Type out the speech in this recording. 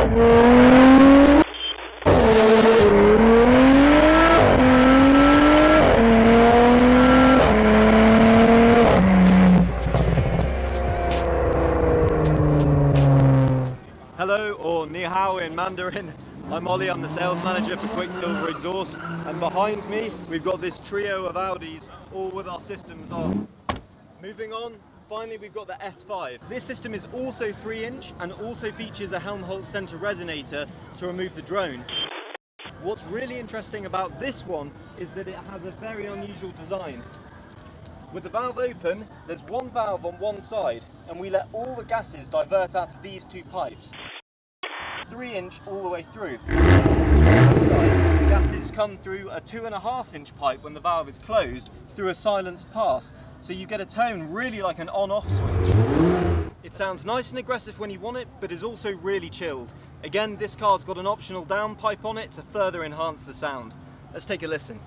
Hello, or ni hao in Mandarin. I'm Ollie, I'm the sales manager for Quicksilver Exhaust, and behind me we've got this trio of Audis, all with our systems on. Moving on, finally we've got the S5. This system is also 3-inch and also features a Helmholtz center resonator to remove the drone. What's really interesting about this one is that it has a very unusual design. With the valve open, there's one valve on one side, and we let all the gases divert out of these two pipes. 3-inch all the way through. On this side, the gases come through a 2.5-inch pipe when the valve is closed through a silenced pass, so you get a tone really like an on-off switch. It sounds nice and aggressive when you want it, but is also really chilled. Again, this car's got an optional downpipe on it to further enhance the sound. Let's take a listen.